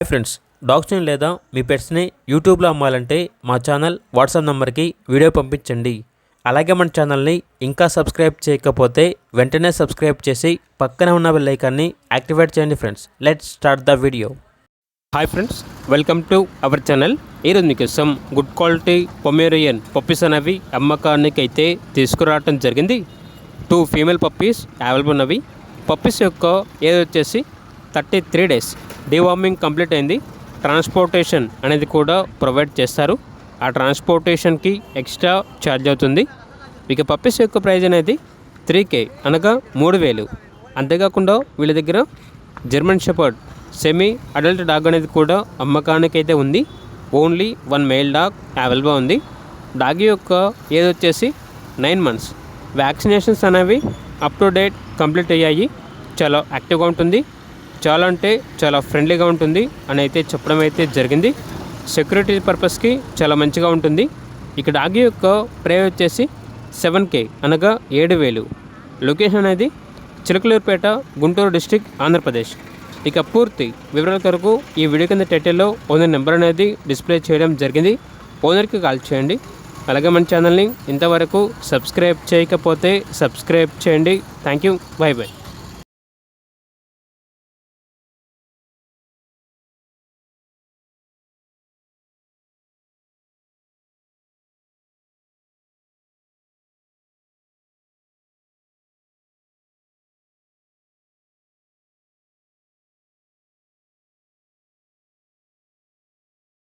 Hi friends, డాగ్స్ని లేదా మీ పెట్స్ని యూట్యూబ్లో అమ్మాలంటే మా ఛానల్ వాట్సాప్ నెంబర్కి వీడియో పంపించండి. అలాగే మన ఛానల్ని ఇంకా సబ్స్క్రైబ్ చేయకపోతే వెంటనే సబ్స్క్రైబ్ చేసి పక్కనే ఉన్న బెల్ ఐకాన్ని యాక్టివేట్ చేయండి. Friends, let's start the video. Hi friends, welcome to our channel. ఈరోజు మీకోసం గుడ్ క్వాలిటీ పొమేరియన్ పప్పీస్ అనేవి అమ్మకానికి అయితే తీసుకురావడం జరిగింది. 2 ఫీమేల్ పప్పీస్ అవైలబుల్ ఉన్నవి. పప్పీస్ యొక్క ఏజ్ వచ్చేసి 33 days. డీవార్మింగ్ కంప్లీట్ అయింది. ట్రాన్స్పోర్టేషన్ అనేది కూడా ప్రొవైడ్ చేస్తారు. ఆ ట్రాన్స్పోర్టేషన్కి ఎక్స్ట్రా ఛార్జ్ అవుతుంది. ఇక పప్పీస్ యొక్క ప్రైజ్ అనేది 3K అనగా 3000. అంతేకాకుండా వీళ్ళ దగ్గర German shepherd semi adult dog అనేది కూడా అమ్మకానికి అయితే ఉంది. ఓన్లీ 1 మేల్ డాగ్ అవైలబుల్ ఉంది. డాగ్ యొక్క ఏజ్ వచ్చేసి 9 months. వ్యాక్సినేషన్స్ అనేవి అప్ టు డేట్ కంప్లీట్ అయ్యాయి. చాలా యాక్టివ్గా ఉంటుంది, చాలా అంటే చాలా ఫ్రెండ్లీగా ఉంటుంది అని అయితే చెప్పడం అయితే జరిగింది. సెక్యూరిటీ పర్పస్కి చాలా మంచిగా ఉంటుంది. ఇక డాగ్ యొక్క ప్రైస్ వచ్చేసి 7K అనగా 7000. లొకేషన్ అనేది చిలకలూరుపేట, గుంటూరు డిస్టిక్, ఆంధ్రప్రదేశ్. ఇక పూర్తి వివరాల కొరకు ఈ వీడియో కింద టైటిల్లో ఓనర్ నెంబర్ అనేది డిస్ప్లే చేయడం జరిగింది. ఓనర్కి కాల్ చేయండి. అలాగే మన ఛానల్ని ఇంతవరకు సబ్స్క్రైబ్ చేయకపోతే సబ్స్క్రైబ్ చేయండి. Thank you. By by.